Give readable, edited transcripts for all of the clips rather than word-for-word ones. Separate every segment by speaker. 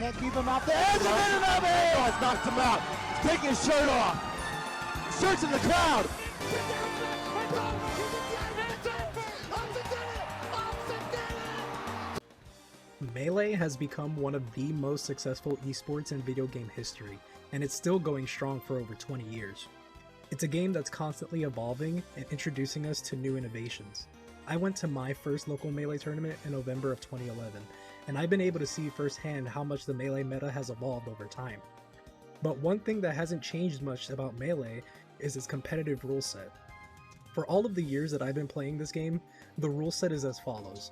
Speaker 1: Can't keep him out there. There's a minute of it! Oh, it's knocked him out. He's taking his shirt off. Shirts in the crowd.
Speaker 2: Melee has become one of the most successful esports in video game history, and it's still going strong for over 20 years. It's a game that's constantly evolving and introducing us to new innovations. I went to my first local Melee tournament in November of 2011, and I've been able to see firsthand how much the Melee meta has evolved over time. But one thing that hasn't changed much about Melee is its competitive rule set. For all of the years that I've been playing this game, the rule set is as follows.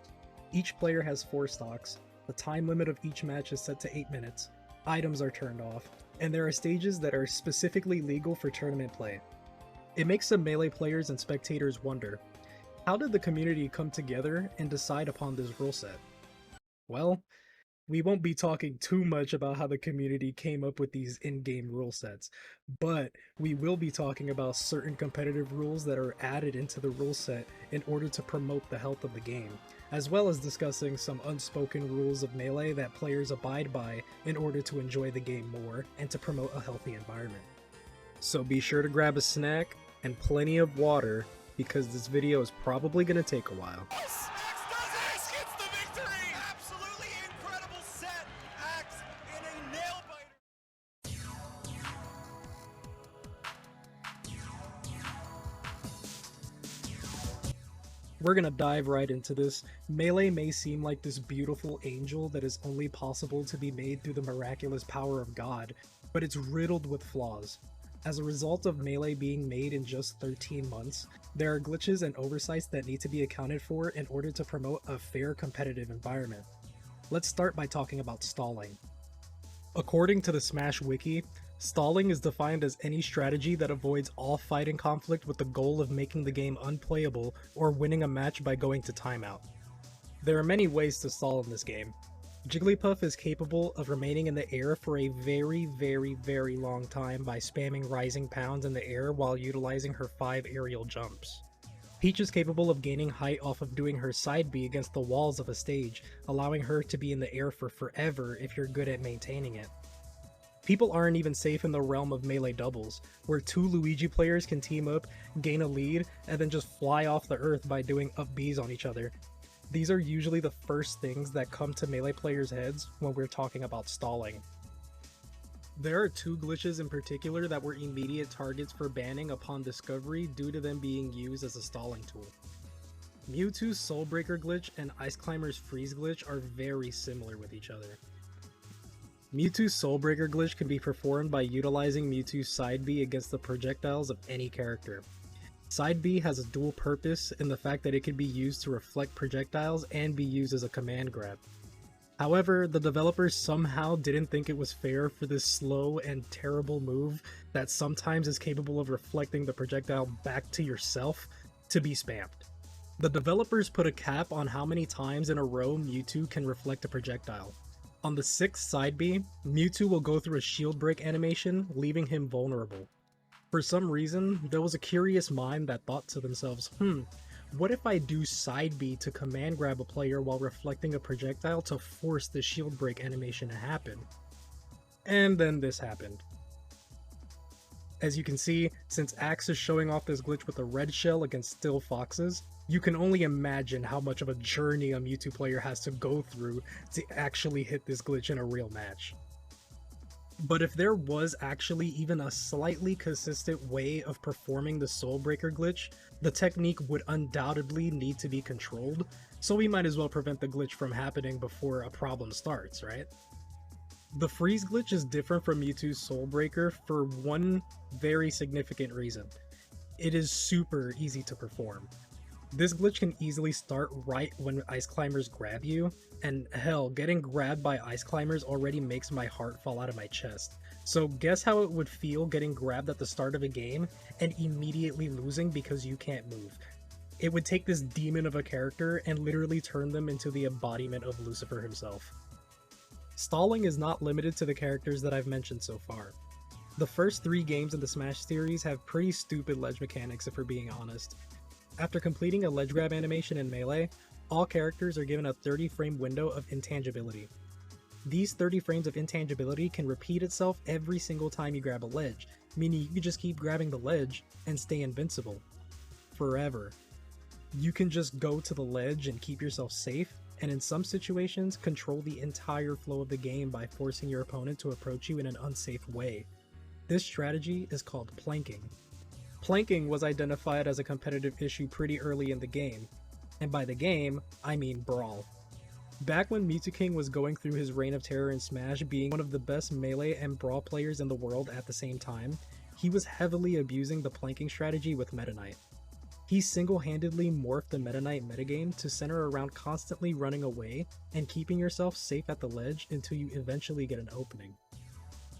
Speaker 2: Each player has 4 stocks, the time limit of each match is set to 8 minutes, items are turned off, and there are stages that are specifically legal for tournament play. It makes some Melee players and spectators wonder, how did the community come together and decide upon this rule set? Well, we won't be talking too much about how the community came up with these in-game rule sets, but we will be talking about certain competitive rules that are added into the rule set in order to promote the health of the game, as well as discussing some unspoken rules of Melee that players abide by in order to enjoy the game more and to promote a healthy environment. So be sure to grab a snack and plenty of water, because this video is probably going to take a while.
Speaker 3: Axe gets the victory! Absolutely incredible set! Axe in a nail biter.
Speaker 2: We're gonna dive right into this. Melee may seem like this beautiful angel that is only possible to be made through the miraculous power of God, but it's riddled with flaws. As a result of Melee being made in just 13 months, there are glitches and oversights that need to be accounted for in order to promote a fair competitive environment. Let's start by talking about stalling. According to the Smash Wiki, stalling is defined as any strategy that avoids all fighting conflict with the goal of making the game unplayable or winning a match by going to timeout. There are many ways to stall in this game. Jigglypuff is capable of remaining in the air for a very long time by spamming rising pounds in the air while utilizing her 5 aerial jumps. Peach is capable of gaining height off of doing her side B against the walls of a stage, allowing her to be in the air for forever if you're good at maintaining it. People aren't even safe in the realm of Melee doubles, where 2 Luigi players can team up, gain a lead, and then just fly off the earth by doing up Bs on each other. These are usually the first things that come to Melee players' heads when we're talking about stalling. There are 2 glitches in particular that were immediate targets for banning upon discovery due to them being used as a stalling tool. Mewtwo's Soulbreaker glitch and Ice Climber's Freeze glitch are very similar with each other. Mewtwo's Soulbreaker glitch can be performed by utilizing Mewtwo's side B against the projectiles of any character. Side B has a dual purpose in the fact that it can be used to reflect projectiles and be used as a command grab. However, the developers somehow didn't think it was fair for this slow and terrible move that sometimes is capable of reflecting the projectile back to yourself to be spammed. The developers put a cap on how many times in a row Mewtwo can reflect a projectile. On the 6th side B, Mewtwo will go through a shield break animation, leaving him vulnerable. For some reason, there was a curious mind that thought to themselves, what if I do side B to command grab a player while reflecting a projectile to force the shield break animation to happen? And then this happened. As you can see, since Axe is showing off this glitch with a red shell against still foxes, you can only imagine how much of a journey a Mewtwo player has to go through to actually hit this glitch in a real match. But if there was actually even a slightly consistent way of performing the Soulbreaker glitch, the technique would undoubtedly need to be controlled, so we might as well prevent the glitch from happening before a problem starts, right? The Freeze glitch is different from Mewtwo's Soulbreaker for one very significant reason. It is super easy to perform. This glitch can easily start right when Ice Climbers grab you, and hell, getting grabbed by Ice Climbers already makes my heart fall out of my chest. So guess how it would feel getting grabbed at the start of a game and immediately losing because you can't move. It would take this demon of a character and literally turn them into the embodiment of Lucifer himself. Stalling is not limited to the characters that I've mentioned so far. The first 3 games in the Smash series have pretty stupid ledge mechanics if we're being honest. After completing a ledge grab animation in Melee, all characters are given a 30 frame window of intangibility. These 30 frames of intangibility can repeat itself every single time you grab a ledge, meaning you can just keep grabbing the ledge and stay invincible. Forever. You can just go to the ledge and keep yourself safe, and in some situations control the entire flow of the game by forcing your opponent to approach you in an unsafe way. This strategy is called planking. Planking was identified as a competitive issue pretty early in the game, and by the game, I mean Brawl. Back when Mew2King was going through his reign of terror in Smash, being one of the best melee and Brawl players in the world at the same time, he was heavily abusing the planking strategy with Meta Knight. He single-handedly morphed the Meta Knight metagame to center around constantly running away and keeping yourself safe at the ledge until you eventually get an opening.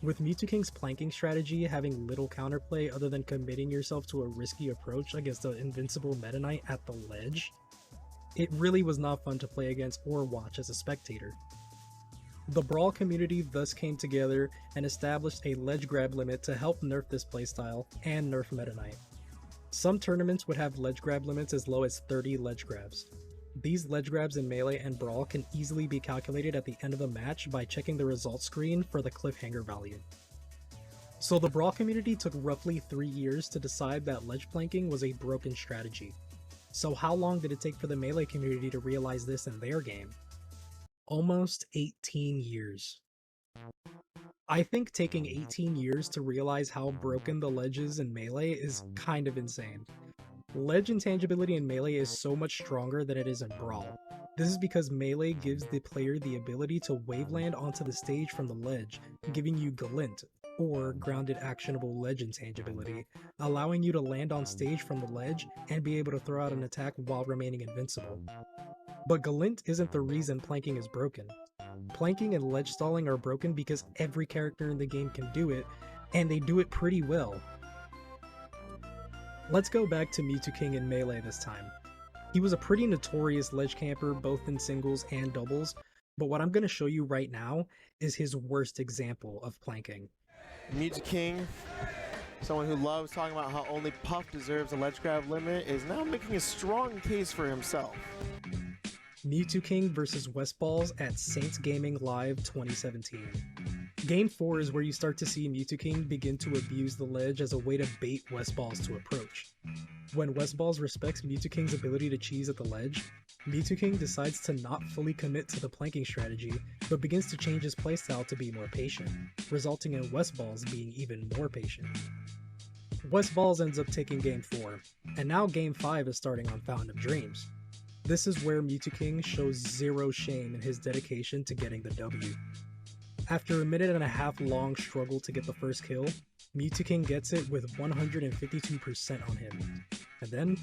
Speaker 2: With Mew2King's planking strategy having little counterplay other than committing yourself to a risky approach against the invincible Meta Knight at the ledge, it really was not fun to play against or watch as a spectator. The Brawl community thus came together and established a ledge grab limit to help nerf this playstyle and nerf Meta Knight. Some tournaments would have ledge grab limits as low as 30 ledge grabs. These ledge grabs in Melee and Brawl can easily be calculated at the end of a match by checking the results screen for the cliffhanger value. So the Brawl community took roughly 3 years to decide that ledge planking was a broken strategy. So how long did it take for the Melee community to realize this in their game? Almost 18 years. I think taking 18 years to realize how broken the ledge is in Melee is kind of insane. Ledge intangibility in Melee is so much stronger than it is in Brawl. This is because Melee gives the player the ability to waveland onto the stage from the ledge, giving you glint, or grounded actionable ledge intangibility, allowing you to land on stage from the ledge and be able to throw out an attack while remaining invincible. But glint isn't the reason planking is broken. Planking and ledge stalling are broken because every character in the game can do it, and they do it pretty well. Let's go back to Mew2King in Melee this time. He was a pretty notorious ledge camper both in singles and doubles, but what I'm going to show you right now is his worst example of planking.
Speaker 4: Mew2King, someone who loves talking about how only Puff deserves a ledge grab limit, is now making a strong case for himself.
Speaker 2: Mew2King vs Westballs at Saints Gaming Live 2017. Game 4 is where you start to see Mew2King begin to abuse the ledge as a way to bait Westballs to approach. When Westballs respects Mew2King's ability to cheese at the ledge, Mew2King decides to not fully commit to the planking strategy, but begins to change his playstyle to be more patient, resulting in Westballs being even more patient. Westballs ends up taking Game 4, and now Game 5 is starting on Fountain of Dreams. This is where Mew2King shows zero shame in his dedication to getting the W. After a minute and a half long struggle to get the first kill, Mew2King gets it with 152% on him, and then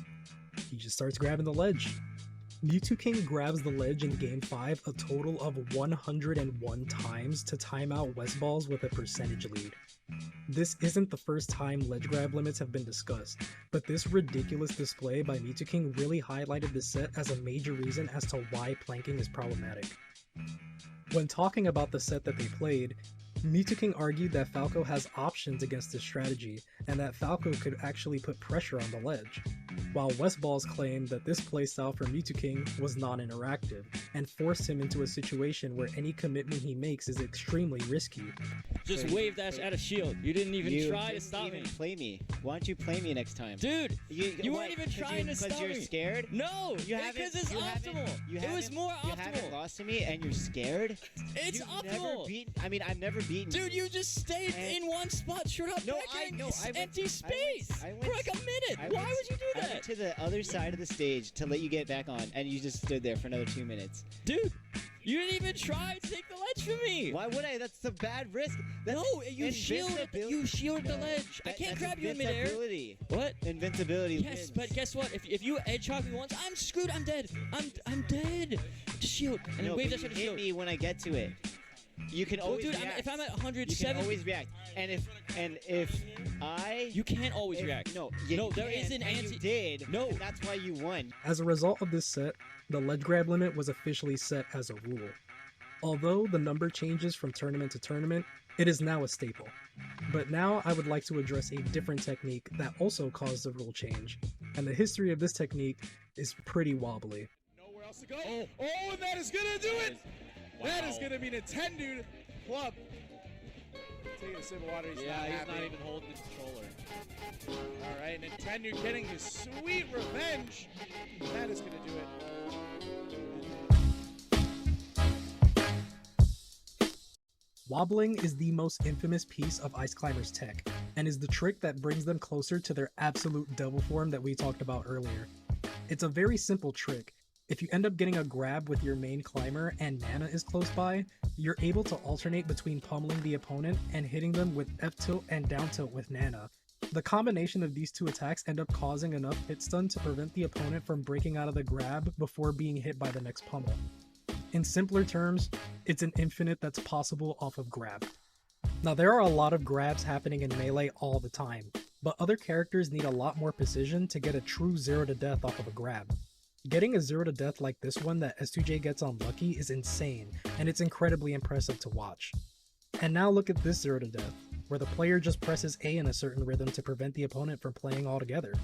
Speaker 2: he just starts grabbing the ledge. Mew2King grabs the ledge in Game 5 a total of 101 times to time out Westballs with a percentage lead. This isn't the first time ledge grab limits have been discussed, but this ridiculous display by Mew2King really highlighted the set as a major reason as to why planking is problematic. When talking about the set that they played, Mew2King argued that Falco has options against this strategy, and that Falco could actually put pressure on the ledge, while Westballs claimed that this playstyle for Mew2King was non-interactive, and forced him into a situation where any commitment he makes is extremely risky.
Speaker 5: Just wave dash at a shield. You didn't even try to stop me.
Speaker 6: Play me. Why don't you play me next time?
Speaker 5: Dude, you weren't even trying to stop me.
Speaker 6: Because you're scared?
Speaker 5: No, because it's optimal. It was more optimal.
Speaker 6: You haven't lost to me and you're scared?
Speaker 5: It's optimal.
Speaker 6: I've never beaten
Speaker 5: Dude, you just stayed in one spot. Shut up, empty space for like a minute. Why would you do that?
Speaker 6: I went to the other side of the stage to let you get back on, and you just stood there for another 2 minutes.
Speaker 5: Dude, you didn't even try to take the ledge from me.
Speaker 6: Why would I? That's a bad risk.
Speaker 5: No, you shield the ledge. I can't grab you in midair. What?
Speaker 6: Invincibility.
Speaker 5: Yes,
Speaker 6: wins.
Speaker 5: but guess what? If you edge hog me once, I'm screwed. I'm dead. I'm dead. Just shield and then wave that shit to shield.
Speaker 6: Hit me when I get to it. You can always react.
Speaker 5: If I'm at 107,
Speaker 6: you can always react. And if I,
Speaker 5: you can't always react.
Speaker 6: No,
Speaker 5: there is an anti.
Speaker 6: You did.
Speaker 5: No,
Speaker 6: and that's why you won.
Speaker 2: As a result of this set, the ledge grab limit was officially set as a rule. Although the number changes from tournament to tournament, it is now a staple. But now I would like to address a different technique that also caused the rule change, and the history of this technique is pretty wobbly.
Speaker 3: Nowhere else to go. Oh, and that is gonna do it. That is going to be Nintendo Club. Taking a sip of water. He's not
Speaker 5: even holding the controller.
Speaker 3: All right, Nintendo getting his sweet revenge. That is going to do it.
Speaker 2: Wobbling is the most infamous piece of Ice Climber's tech, and is the trick that brings them closer to their absolute devil form that we talked about earlier. It's a very simple trick. If you end up getting a grab with your main climber and Nana is close by, you're able to alternate between pummeling the opponent and hitting them with F tilt and down tilt with Nana. The combination of these two attacks end up causing enough hit stun to prevent the opponent from breaking out of the grab before being hit by the next pummel. In simpler terms, it's an infinite that's possible off of grab. Now there are a lot of grabs happening in Melee all the time, but other characters need a lot more precision to get a true 0 to death off of a grab. Getting a 0 to death like this one that S2J gets on Lucky is insane, and it's incredibly impressive to watch. And now look at this 0 to death, where the player just presses A in a certain rhythm to prevent the opponent from playing altogether.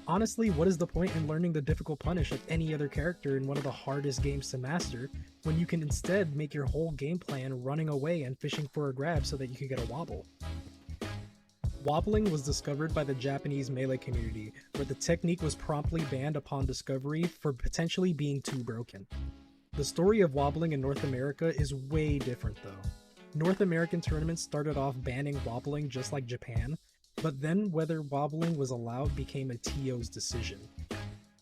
Speaker 2: Honestly, what is the point in learning the difficult punish of any other character in one of the hardest games to master, when you can instead make your whole game plan running away and fishing for a grab so that you can get a wobble? Wobbling was discovered by the Japanese Melee community, where the technique was promptly banned upon discovery for potentially being too broken. The story of wobbling in North America is way different though. North American tournaments started off banning wobbling just like Japan, but then whether wobbling was allowed became a TO's decision.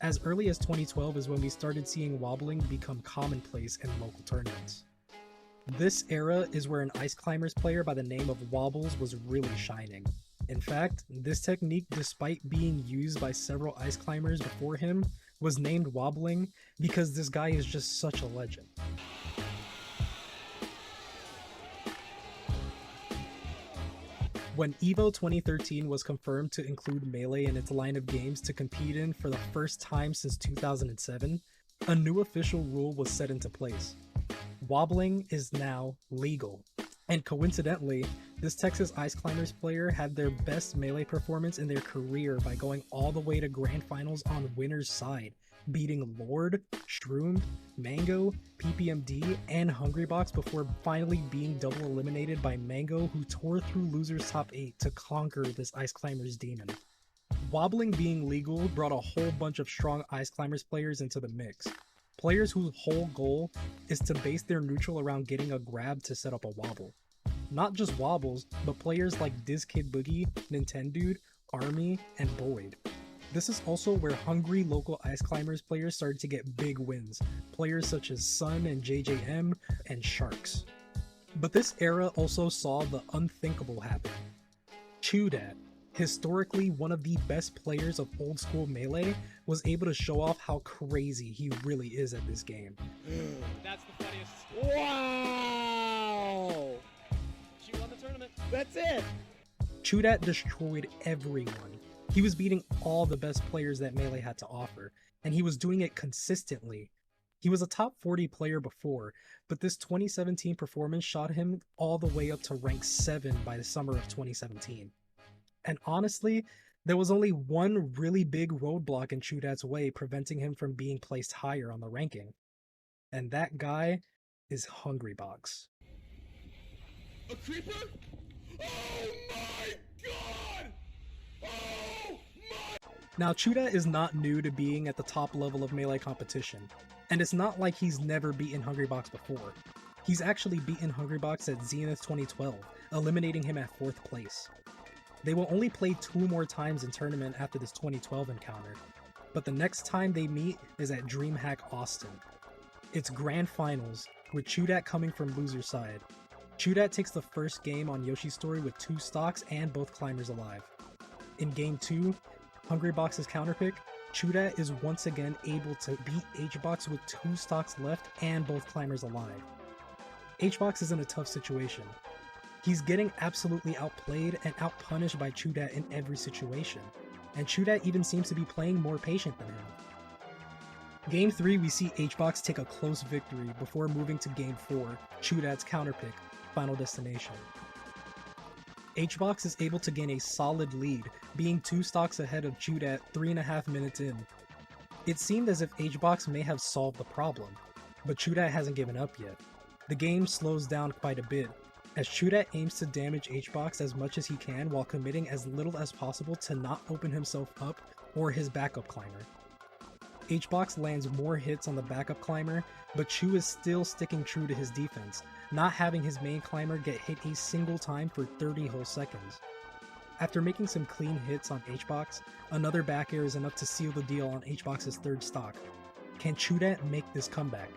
Speaker 2: As early as 2012 is when we started seeing wobbling become commonplace in local tournaments. This era is where an Ice Climbers player by the name of Wobbles was really shining. In fact, this technique, despite being used by several Ice Climbers before him, was named Wobbling because this guy is just such a legend. When EVO 2013 was confirmed to include Melee in its line of games to compete in for the first time since 2007, a new official rule was set into place. Wobbling is now legal. And coincidentally, this Texas Ice Climbers player had their best Melee performance in their career by going all the way to Grand Finals on winner's side, beating Lord, Shroomed, Mango, PPMD, and Hungrybox before finally being double eliminated by Mango, who tore through losers top 8 to conquer this Ice Climbers demon. Wobbling being legal brought a whole bunch of strong Ice Climbers players into the mix. Players whose whole goal is to base their neutral around getting a grab to set up a wobble. Not just wobbles, but players like DizKid Boogie, Nintendude, Army, and Boyd. This is also where hungry local Ice Climbers players started to get big wins, players such as Sun and JJM and Sharks. But this era also saw the unthinkable happen. Chudat, historically one of the best players of old school Melee, was able to show off how crazy he really is at this game.
Speaker 5: That's the funniest.
Speaker 6: Wow!
Speaker 5: She won the tournament.
Speaker 6: That's it!
Speaker 2: Chudat destroyed everyone. He was beating all the best players that Melee had to offer, and he was doing it consistently. He was a top 40 player before, but this 2017 performance shot him all the way up to rank 7 by the summer of 2017. And honestly, there was only one really big roadblock in Chudat's way preventing him from being placed higher on the ranking. And that guy is Hungrybox.
Speaker 3: A creeper? Oh my god! Oh my!
Speaker 2: Now, Chudat is not new to being at the top level of Melee competition, and it's not like he's never beaten Hungrybox before. He's actually beaten Hungrybox at Zenith 2012, eliminating him at 4th place. They will only play 2 more times in tournament after this 2012 encounter, but the next time they meet is at DreamHack Austin. It's Grand Finals, with Chudat coming from loser's side. Chudat takes the first game on Yoshi's Story with 2 stocks and both climbers alive. In game 2, Hungrybox's counterpick, Chudat is once again able to beat Hbox with 2 stocks left and both climbers alive. Hbox is in a tough situation. He's getting absolutely outplayed and outpunished by Chudat in every situation, and Chudat even seems to be playing more patient than him. Game 3, we see Hbox take a close victory before moving to Game 4, Chudat's counterpick, Final Destination. Hbox is able to gain a solid lead, being 2 stocks ahead of Chudat 3.5 minutes in. It seemed as if Hbox may have solved the problem, but Chudat hasn't given up yet. the game slows down quite a bit, as Chudat aims to damage Hbox as much as he can while committing as little as possible to not open himself up or his backup climber. Hbox lands more hits on the backup climber, but Chu is still sticking true to his defense, not having his main climber get hit a single time for 30 whole seconds. After making some clean hits on Hbox, another back air is enough to seal the deal on Hbox's third stock. Can Chudat make this comeback?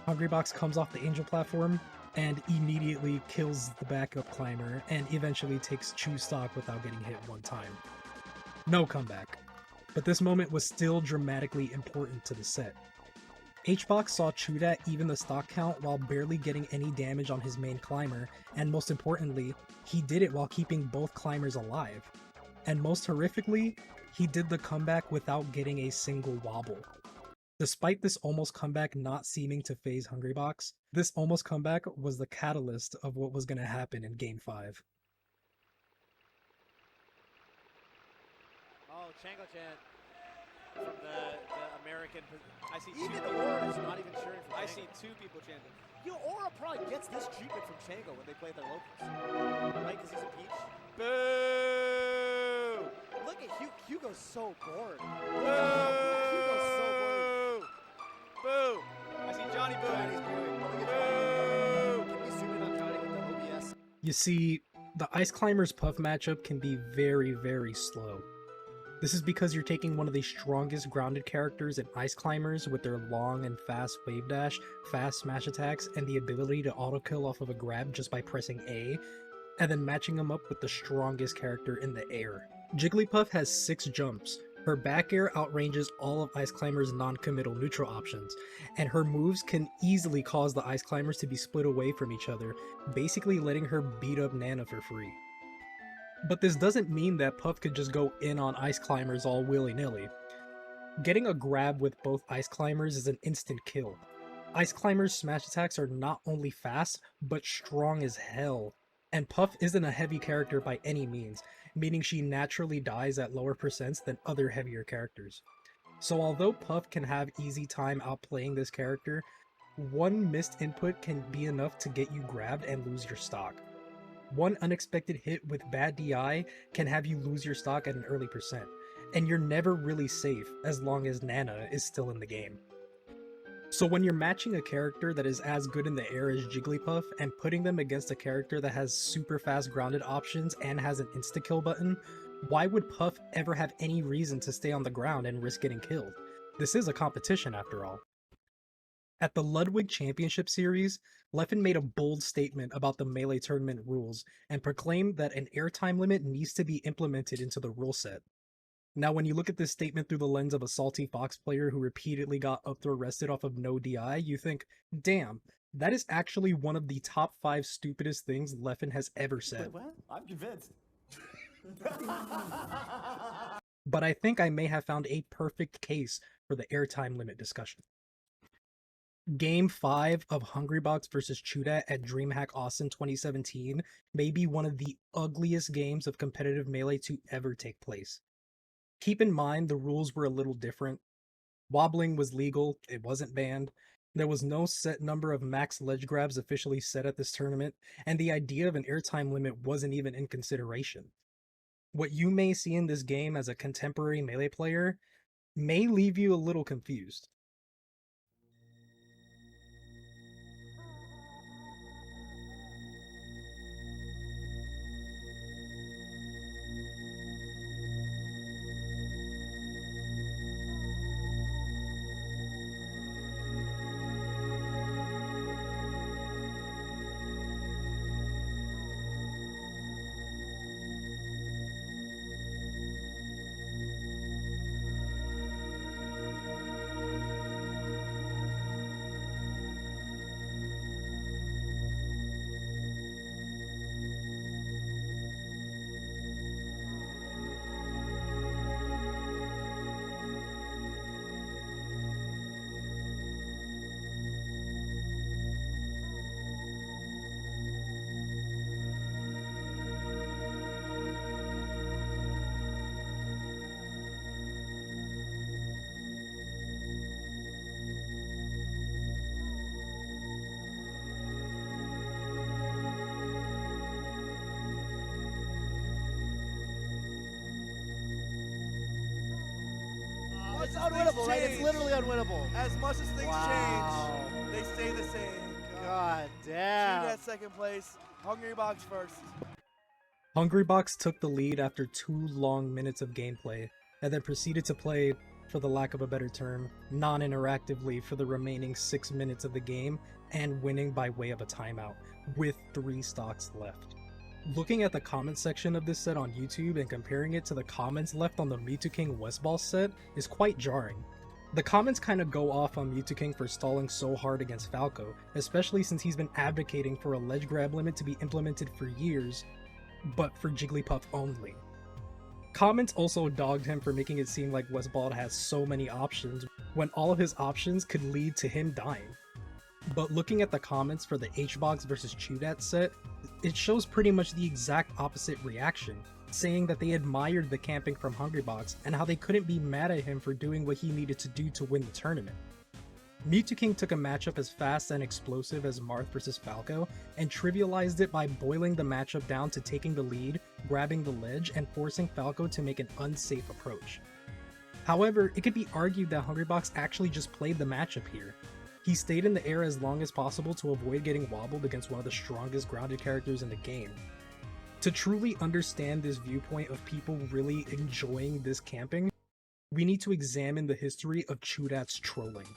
Speaker 2: Hungrybox comes off the angel platform and immediately kills the backup climber and eventually takes Chu's stock without getting hit one time. No comeback. But this moment was still dramatically important to the set. Hbox saw Chudat even the stock count while barely getting any damage on his main climber, and most importantly, he did it while keeping both climbers alive. And most horrifically, he did the comeback without getting a single wobble. Despite this almost comeback not seeming to phase Hungrybox, this almost comeback was the catalyst of what was going to happen in Game 5.
Speaker 7: Oh, Chango Chan from the American. I see
Speaker 8: even Aura is not even cheering for Chango.
Speaker 7: I see two people chanting.
Speaker 8: You know, Aura probably gets this treatment from Chango when they play at their locals. Right? Because he's a peach.
Speaker 7: Boo!
Speaker 8: Look at Hugo's so bored.
Speaker 7: Boo!
Speaker 8: Hugo's so bored.
Speaker 7: Boo! I see Johnny Boo.
Speaker 8: Johnny's booing. Look at Johnny. Can we zoom in on Johnny with the OBS?
Speaker 2: You see, the Ice Climbers Puff matchup can be very, very slow. This is because you're taking one of the strongest grounded characters in Ice Climbers with their long and fast wave dash, fast smash attacks, and the ability to auto kill off of a grab just by pressing A, and then matching them up with the strongest character in the air. Jigglypuff has 6 jumps. Her back air outranges all of Ice Climber's non-committal neutral options, and her moves can easily cause the Ice Climbers to be split away from each other, basically letting her beat up Nana for free. But this doesn't mean that Puff could just go in on Ice Climbers all willy-nilly. Getting a grab with both Ice Climbers is an instant kill. Ice Climbers' smash attacks are not only fast, but strong as hell. And Puff isn't a heavy character by any means, meaning she naturally dies at lower percents than other heavier characters. So although Puff can have easy time outplaying this character, one missed input can be enough to get you grabbed and lose your stock. One unexpected hit with bad DI can have you lose your stock at an early percent, and you're never really safe as long as Nana is still in the game. So when you're matching a character that is as good in the air as Jigglypuff and putting them against a character that has super fast grounded options and has an insta-kill button, why would Puff ever have any reason to stay on the ground and risk getting killed? This is a competition after all. At the Ludwig Championship Series, Leffen made a bold statement about the Melee tournament rules and proclaimed that an airtime limit needs to be implemented into the rule set. Now when you look at this statement through the lens of a salty Fox player who repeatedly got up throw rested off of no DI, you think, damn, that is actually one of the top 5 stupidest things Leffen has ever said.
Speaker 8: Wait, what? I'm convinced.
Speaker 2: But I think I may have found a perfect case for the airtime limit discussion. Game 5 of Hungrybox vs Chudat at DreamHack Austin 2017 may be one of the ugliest games of competitive Melee to ever take place. Keep in mind the rules were a little different. Wobbling was legal, it wasn't banned. There was no set number of max ledge grabs officially set at this tournament, and the idea of an airtime limit wasn't even in consideration. What you may see in this game as a contemporary Melee player may leave you a little confused.
Speaker 8: unwinnable, right? It's literally unwinnable.
Speaker 3: As much as things
Speaker 8: Wow.
Speaker 3: change, they stay the same.
Speaker 8: God damn.
Speaker 3: Chudat second place, Hungrybox first.
Speaker 2: Hungrybox took the lead after 2 long minutes of gameplay, and then proceeded to play, for the lack of a better term, non-interactively for the remaining 6 minutes of the game, and winning by way of a timeout, with 3 stocks left. Looking at the comments section of this set on YouTube and comparing it to the comments left on the Mewtwo King Westball set is quite jarring. The comments kind of go off on Mewtwo King for stalling so hard against Falco, especially since he's been advocating for a ledge grab limit to be implemented for years, but for Jigglypuff only. Comments also dogged him for making it seem like Westball has so many options, when all of his options could lead to him dying. But looking at the comments for the Hbox vs Chudat set, it shows pretty much the exact opposite reaction, saying that they admired the camping from Hungrybox and how they couldn't be mad at him for doing what he needed to do to win the tournament. Mewtwo King took a matchup as fast and explosive as Marth vs Falco and trivialized it by boiling the matchup down to taking the lead, grabbing the ledge, and forcing Falco to make an unsafe approach. However, it could be argued that Hungrybox actually just played the matchup here. He stayed in the air as long as possible to avoid getting wobbled against one of the strongest grounded characters in the game. To truly understand this viewpoint of people really enjoying this camping, we need to examine the history of Chudat's trolling.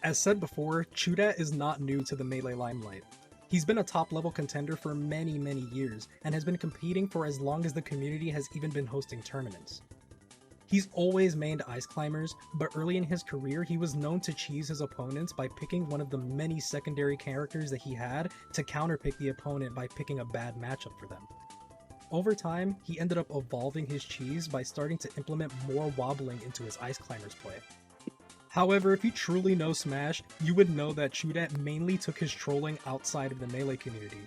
Speaker 2: As said before, Chudat is not new to the Melee limelight. He's been a top-level contender for many years, and has been competing for as long as the community has even been hosting tournaments. He's always mained Ice Climbers, but early in his career he was known to cheese his opponents by picking one of the many secondary characters that he had to counterpick the opponent by picking a bad matchup for them. Over time, he ended up evolving his cheese by starting to implement more wobbling into his Ice Climbers play. However, if you truly know Smash, you would know that Chudat mainly took his trolling outside of the Melee community.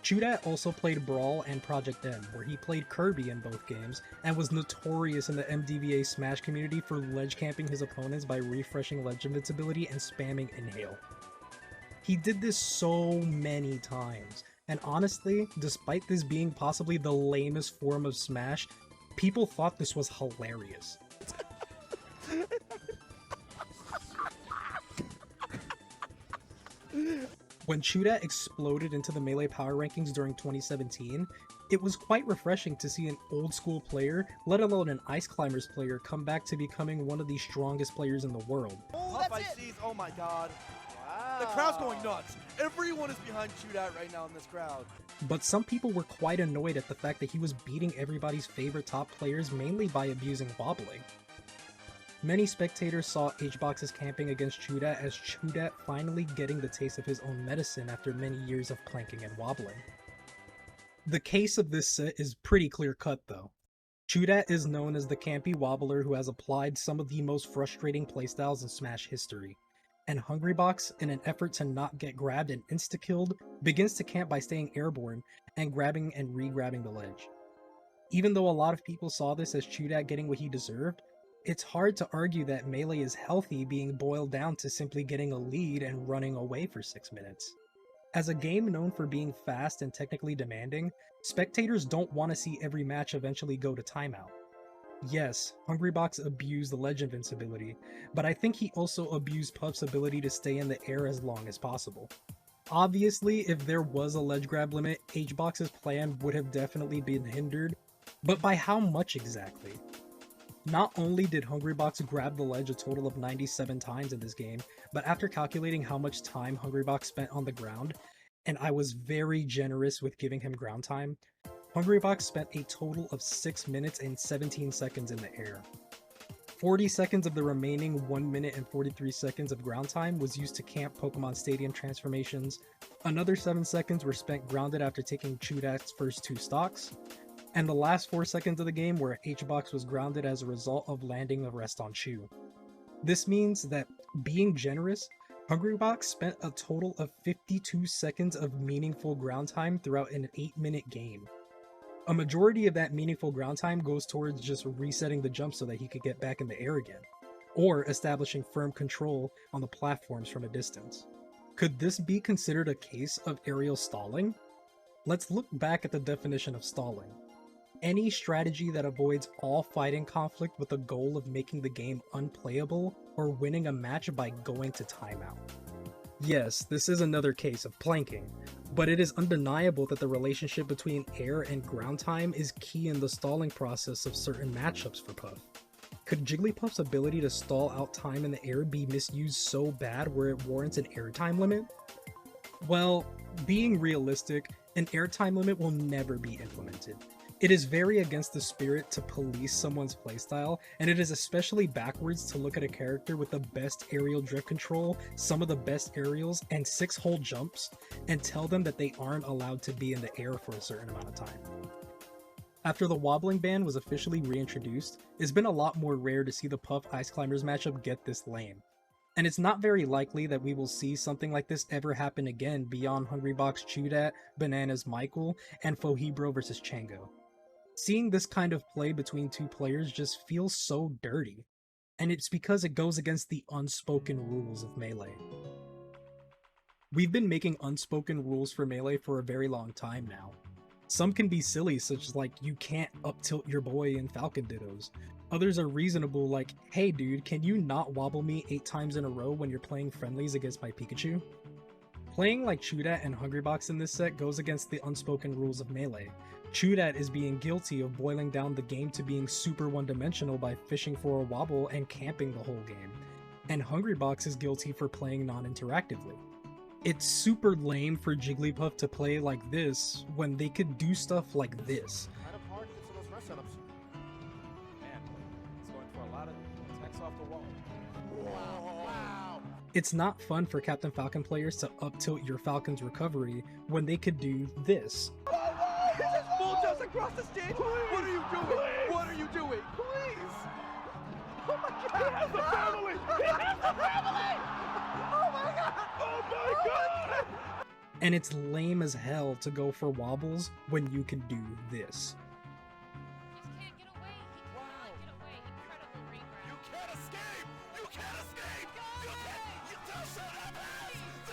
Speaker 2: Chudat also played Brawl and Project M, where he played Kirby in both games, and was notorious in the MDVA Smash community for ledge camping his opponents by refreshing ledge invincibility and spamming Inhale. He did this so many times, and honestly, despite this being possibly the lamest form of Smash, people thought this was hilarious. When Chudat exploded into the Melee power rankings during 2017, it was quite refreshing to see an old school player, let alone an Ice Climbers player, come back to becoming one of the strongest players in the world.
Speaker 3: Oh, oh my god.
Speaker 8: Wow.
Speaker 3: The crowd's going nuts. Everyone is behind Chudat right now in this crowd.
Speaker 2: But some people were quite annoyed at the fact that he was beating everybody's favorite top players mainly by abusing wobbling. Many spectators saw Hbox's camping against Chudat as Chudat finally getting the taste of his own medicine after many years of planking and wobbling. The case of this set is pretty clear-cut though. Chudat is known as the campy wobbler who has applied some of the most frustrating playstyles in Smash history, and Hungrybox, in an effort to not get grabbed and insta-killed, begins to camp by staying airborne and grabbing and re-grabbing the ledge. Even though a lot of people saw this as Chudat getting what he deserved, it's hard to argue that Melee is healthy being boiled down to simply getting a lead and running away for 6 minutes. As a game known for being fast and technically demanding, spectators don't want to see every match eventually go to timeout. Yes, Hungrybox abused the ledge invincibility, but I think he also abused Puff's ability to stay in the air as long as possible. Obviously, if there was a ledge grab limit, Hbox's plan would have definitely been hindered, but by how much exactly? Not only did Hungrybox grab the ledge a total of 97 times in this game, but after calculating how much time Hungrybox spent on the ground, and I was very generous with giving him ground time, Hungrybox spent a total of 6 minutes and 17 seconds in the air. 40 seconds of the remaining 1 minute and 43 seconds of ground time was used to camp Pokemon Stadium transformations, another 7 seconds were spent grounded after taking Chudat's first 2 stocks, and the last 4 seconds of the game where Hbox was grounded as a result of landing a rest on Chu. This means that, being generous, Hungrybox spent a total of 52 seconds of meaningful ground time throughout an 8-minute game. A majority of that meaningful ground time goes towards just resetting the jump so that he could get back in the air again, or establishing firm control on the platforms from a distance. Could this be considered a case of aerial stalling? Let's look back at the definition of stalling. Any strategy that avoids all fighting conflict with the goal of making the game unplayable or winning a match by going to timeout. Yes, this is another case of planking, but it is undeniable that the relationship between air and ground time is key in the stalling process of certain matchups for Puff. Could Jigglypuff's ability to stall out time in the air be misused so bad where it warrants an airtime limit? Well, being realistic, an airtime limit will never be implemented. It is very against the spirit to police someone's playstyle, and it is especially backwards to look at a character with the best aerial drift control, some of the best aerials, and 6-hole jumps, and tell them that they aren't allowed to be in the air for a certain amount of time. After the Wobbling ban was officially reintroduced, it's been a lot more rare to see the Puff Ice Climbers matchup get this lame. And it's not very likely that we will see something like this ever happen again beyond Hungrybox Chudat, Bananas Michael, and Phob vs Chango. Seeing this kind of play between two players just feels so dirty, and it's because it goes against the unspoken rules of Melee. We've been making unspoken rules for Melee for a very long time now. Some can be silly, such as like, you can't up-tilt your boy in Falcon Dittos. Others are reasonable, like, hey dude, can you not wobble me 8 times in a row when you're playing friendlies against my Pikachu? Playing like Chudat and Hungrybox in this set goes against the unspoken rules of Melee. Chudat is being guilty of boiling down the game to being super one-dimensional by fishing for a wobble and camping the whole game, and Hungrybox is guilty for playing non-interactively. It's super lame for Jigglypuff to play like this when they could do stuff like this.
Speaker 8: Kind of hard to get to those rest setups. Man, it's going for a lot of attacks off the wall. Wow.
Speaker 2: It's not fun for Captain Falcon players to up-tilt your Falcon's recovery when they could do this.
Speaker 1: He just bulldozed across the stage! What are you doing? Please. What are you doing? Please! Oh my god! He has a family! He has a family! Oh my god! Oh my god!
Speaker 2: And it's lame as hell to go for wobbles when you can do this.
Speaker 9: He just can't get away. He cannot get away. Incredible regrab.
Speaker 3: You can't escape! You can't escape! You just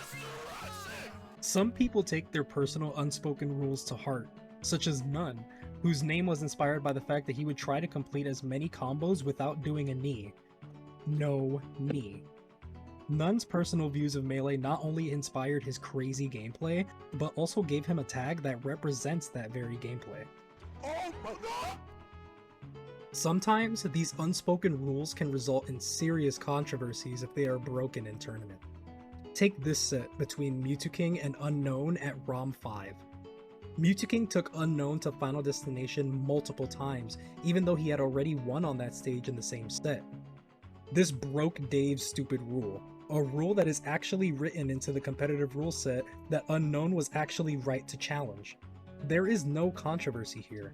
Speaker 3: destruction!
Speaker 2: Some people take their personal unspoken rules to heart, such as Nun, whose name was inspired by the fact that he would try to complete as many combos without doing a knee. No knee. Nun's personal views of Melee not only inspired his crazy gameplay, but also gave him a tag that represents that very gameplay.
Speaker 3: Oh my god!
Speaker 2: Sometimes, these unspoken rules can result in serious controversies if they are broken in tournament. Take this set between Mewtwo and Unknown at ROM 5. Mewtwo took Unknown to Final Destination multiple times, even though he had already won on that stage in the same set. This broke Dave's stupid rule, a rule that is actually written into the competitive rule set that Unknown was actually right to challenge. There is no controversy here.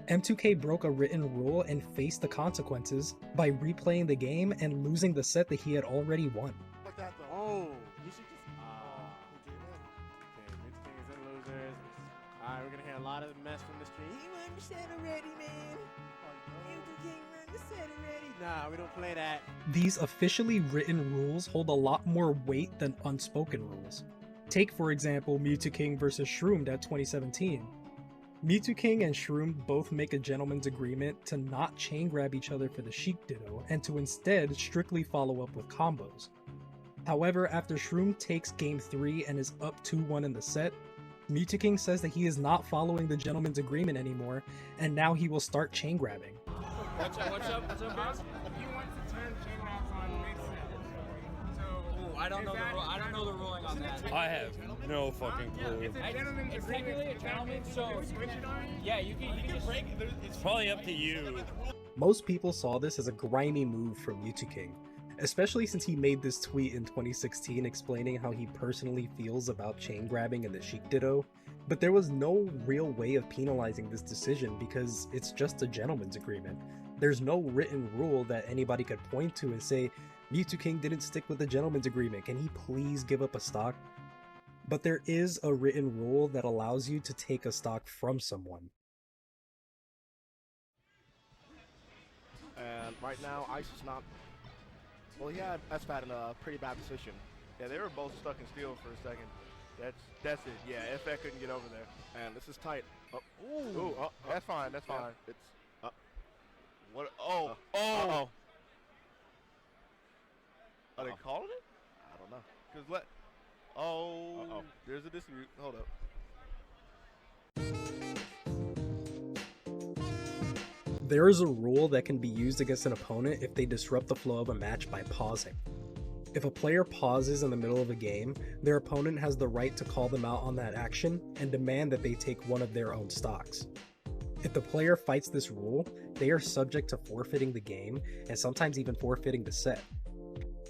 Speaker 2: M2K broke a written rule and faced the consequences by replaying the game and losing the set that he had already won.
Speaker 8: Like that though. Oh, you should just. Who did that?
Speaker 4: Okay, Mid-Kings and losers. Alright, we're gonna hear a lot of mess from the street. You understand already, man. M2K run the set already. Nah, we don't play that.
Speaker 2: These officially written rules hold a lot more weight than unspoken rules. Take, for example, Mewtwo vs Shroomed at 2017. Mewtwo and Shroom both make a gentleman's agreement to not chain grab each other for the Sheik Ditto and to instead strictly follow up with combos. However, after Shroom takes Game 3 and is up 2-1 in the set, Mewtwo says that he is not following the gentleman's agreement anymore, and now he will start chain grabbing.
Speaker 10: What's up, guys? He wants to turn chain grabs on mid-set. So, I don't know the ruling on that.
Speaker 11: I have no fucking clue.
Speaker 10: It's a gentleman's agreement. Technically a gentleman, so yeah, you can break it.
Speaker 11: It's probably up to you.
Speaker 2: Most people saw this as a grimy move from Mewtwo, especially since he made this tweet in 2016 explaining how he personally feels about chain grabbing in the Sheik Ditto, but there was no real way of penalizing this decision because it's just a gentleman's agreement. There's no written rule that anybody could point to and say, Mewtwo didn't stick with the gentleman's agreement, can he please give up a stock? But there is a written rule that allows you to take a stock from someone.
Speaker 8: And right now, Ice is not. Well, he had SPAT in a pretty bad position.
Speaker 12: Yeah, they were both stuck in steel for a second.
Speaker 1: That's it. Yeah, FX couldn't get over there.
Speaker 8: Man, this is tight. Oh,
Speaker 1: Ooh, that's fine. That's fine.
Speaker 8: It's
Speaker 1: What? Oh.
Speaker 8: uh-oh.
Speaker 1: Are they calling it?
Speaker 8: I don't know.
Speaker 1: Cause what? Oh.
Speaker 8: Uh-oh.
Speaker 1: There's a dispute. Hold up.
Speaker 2: There is a rule that can be used against an opponent if they disrupt the flow of a match by pausing. If a player pauses in the middle of a game, their opponent has the right to call them out on that action and demand that they take one of their own stocks. If the player fights this rule, they are subject to forfeiting the game and sometimes even forfeiting the set.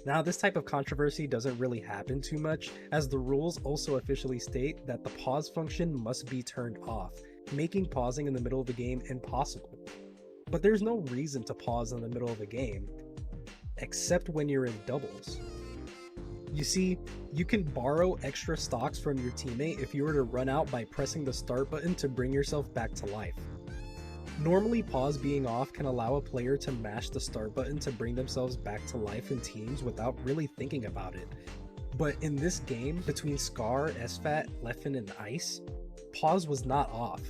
Speaker 2: Now, this type of controversy doesn't really happen too much, as the rules also officially state that the pause function must be turned off, making pausing in the middle of a game impossible. But there's no reason to pause in the middle of a game, except when you're in doubles. You see, you can borrow extra stocks from your teammate if you were to run out by pressing the start button to bring yourself back to life. Normally, pause being off can allow a player to mash the start button to bring themselves back to life in teams without really thinking about it. But in this game, between Scar, SFAT, Leffen, and Ice, pause was not off,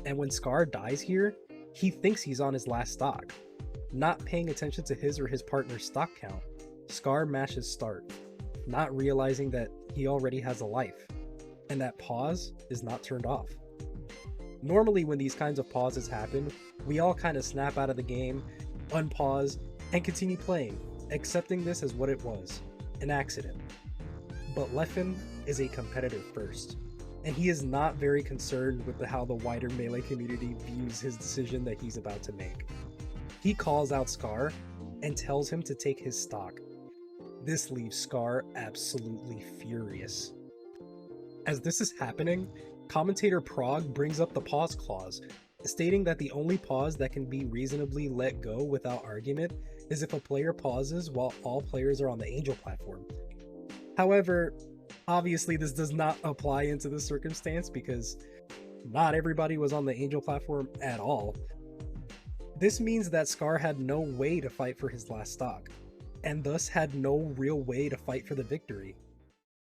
Speaker 2: and when Scar dies here, he thinks he's on his last stock. Not paying attention to his or his partner's stock count, Scar mashes start, not realizing that he already has a life, and that pause is not turned off. Normally when these kinds of pauses happen, we all kind of snap out of the game, unpause, and continue playing, accepting this as what it was, an accident. But Leffen is a competitor first, and he is not very concerned with how the wider Melee community views his decision that he's about to make. He calls out Scar and tells him to take his stock. This leaves Scar absolutely furious. As this is happening, commentator Prog brings up the pause clause, stating that the only pause that can be reasonably let go without argument is if a player pauses while all players are on the Angel platform. However, obviously this does not apply into this circumstance because not everybody was on the Angel platform at all. This means that Scar had no way to fight for his last stock, and thus had no real way to fight for the victory.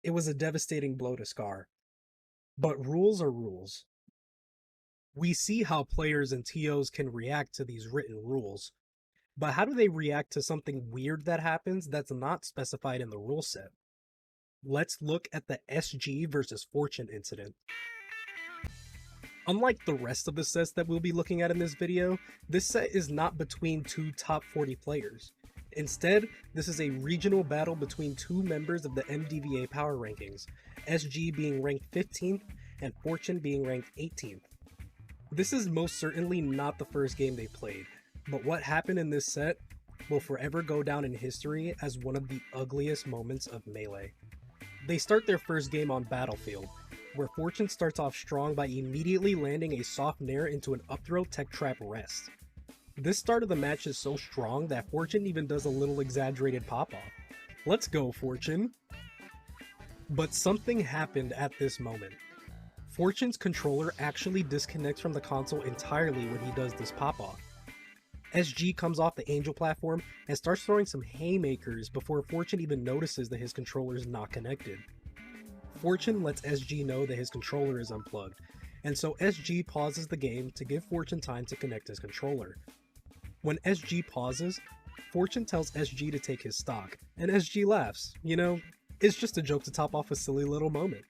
Speaker 2: It was a devastating blow to Scar. But rules are rules. We see how players and TOs can react to these written rules, but how do they react to something weird that happens that's not specified in the rule set? Let's look at the SG versus Fortune incident. Unlike the rest of the sets that we'll be looking at in this video, this set is not between two top 40 players. Instead, this is a regional battle between two members of the MDVA power rankings, SG being ranked 15th and Fortune being ranked 18th. This is most certainly not the first game they played, but what happened in this set will forever go down in history as one of the ugliest moments of Melee. They start their first game on Battlefield, where Fortune starts off strong by immediately landing a soft nair into an up throw tech trap rest. This start of the match is so strong that Fortune even does a little exaggerated pop-off. Let's go, Fortune! But something happened at this moment. Fortune's controller actually disconnects from the console entirely when he does this pop-off. SG comes off the Angel platform and starts throwing some haymakers before Fortune even notices that his controller is not connected. Fortune lets SG know that his controller is unplugged, and so SG pauses the game to give Fortune time to connect his controller. When SG pauses, Fortune tells SG to take his stock, and SG laughs. You know, it's just a joke to top off a silly little moment.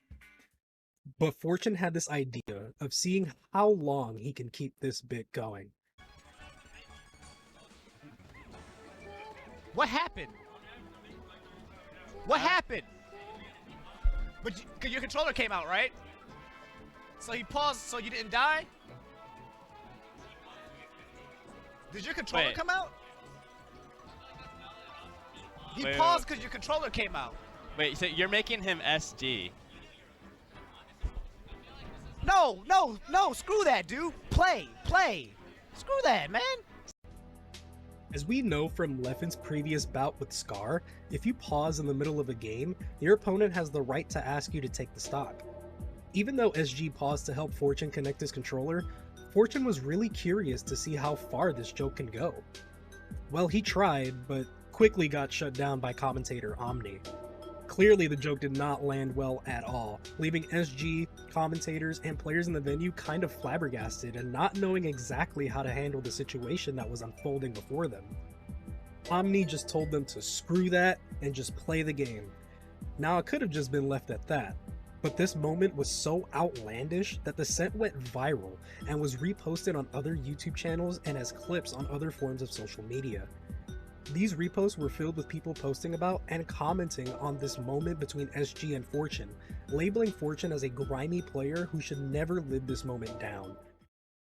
Speaker 2: But Fortune had this idea of seeing how long he can keep this bit going.
Speaker 12: What happened? What happened? But your controller came out, right? So he paused so you didn't die? Did your controller come out? He paused because your controller came out.
Speaker 13: Wait, so you're making him SG?
Speaker 12: No, screw that, dude. Play. Screw that, man.
Speaker 2: As we know from Leffen's previous bout with Scar, if you pause in the middle of a game, your opponent has the right to ask you to take the stock. Even though SG paused to help Fortune connect his controller, Fortune was really curious to see how far this joke can go. Well, he tried, but quickly got shut down by commentator Omni. Clearly, the joke did not land well at all, leaving SG, commentators, and players in the venue kind of flabbergasted and not knowing exactly how to handle the situation that was unfolding before them. Omni just told them to screw that and just play the game. Now, it could have just been left at that, but this moment was so outlandish that the set went viral and was reposted on other YouTube channels and as clips on other forms of social media. These reposts were filled with people posting about and commenting on this moment between SG and Fortune, labeling Fortune as a grimy player who should never live this moment down.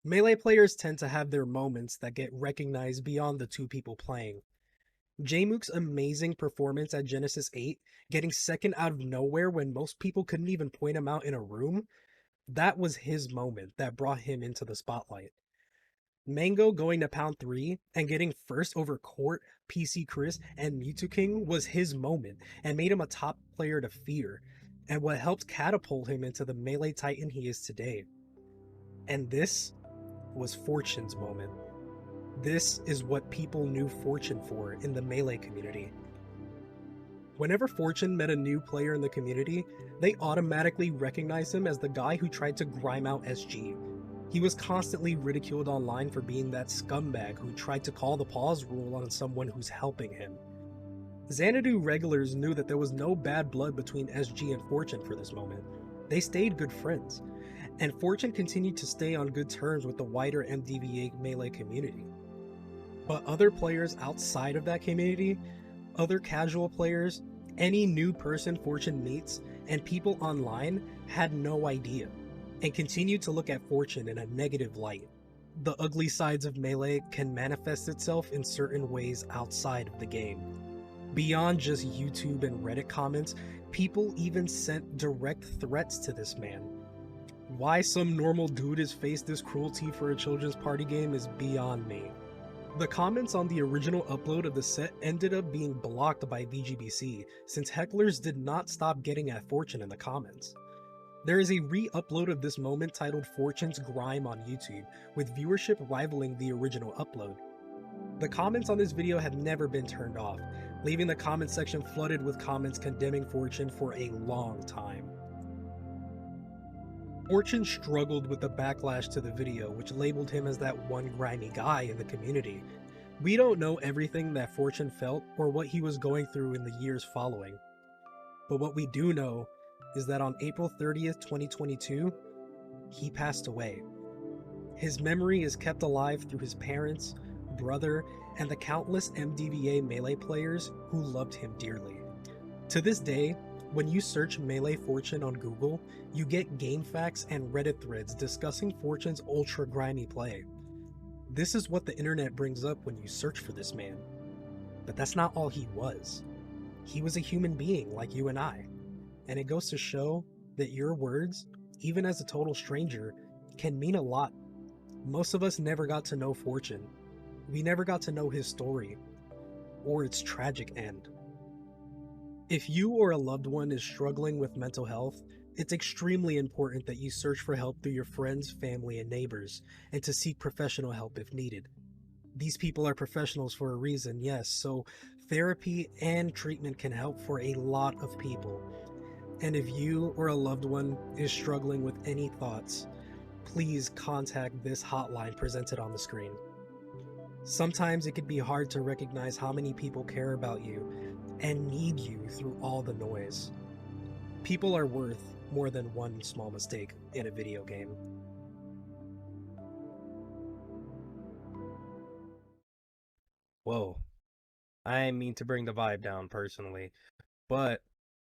Speaker 2: Melee players tend to have their moments that get recognized beyond the two people playing. Jmook's amazing performance at Genesis 8, getting second out of nowhere when most people couldn't even point him out in a room, that was his moment that brought him into the spotlight. Mango going to Pound 3 and getting first over Court, PC Chris, and Mewtwo King was his moment and made him a top player to fear, and what helped catapult him into the Melee Titan he is today. And this was Fortune's moment. This is what people knew Fortune for in the Melee community. Whenever Fortune met a new player in the community, they automatically recognized him as the guy who tried to grime out SG. He was constantly ridiculed online for being that scumbag who tried to call the pause rule on someone who's helping him. Xanadu regulars knew that there was no bad blood between SG and Fortune for this moment. They stayed good friends, and Fortune continued to stay on good terms with the wider MDVA Melee community. But other players outside of that community, other casual players, any new person Fortune meets, and people online had no idea, and continued to look at Fortune in a negative light. The ugly sides of Melee can manifest itself in certain ways outside of the game. Beyond just YouTube and Reddit comments, people even sent direct threats to this man. Why some normal dude has faced this cruelty for a children's party game is beyond me. The comments on the original upload of the set ended up being blocked by VGBC, since hecklers did not stop getting at Fortune in the comments. There is a re-upload of this moment titled Fortune's Grime on YouTube, with viewership rivaling the original upload. The comments on this video have never been turned off, leaving the comment section flooded with comments condemning Fortune for a long time. Fortune struggled with the backlash to the video, which labeled him as that one grimy guy in the community. We don't know everything that Fortune felt or what he was going through in the years following. But what we do know is that on April 30th, 2022, he passed away. His memory is kept alive through his parents, brother, and the countless MDVA Melee players who loved him dearly. To this day, when you search Melee Fortune on Google, you get game facts and Reddit threads discussing Fortune's ultra grimy play. This is what the internet brings up when you search for this man. But that's not all he was. He was a human being like you and I. And it goes to show that your words, even as a total stranger, can mean a lot. Most of us never got to know Fortune. We never got to know his story, or its tragic end. If you or a loved one is struggling with mental health, it's extremely important that you search for help through your friends, family, and neighbors, and to seek professional help if needed. These people are professionals for a reason, yes, so therapy and treatment can help for a lot of people. And if you or a loved one is struggling with any thoughts, please contact this hotline presented on the screen. Sometimes it can be hard to recognize how many people care about you and need you through all the noise. People are worth more than one small mistake in a video game. Whoa. I didn't mean to bring the vibe down personally, but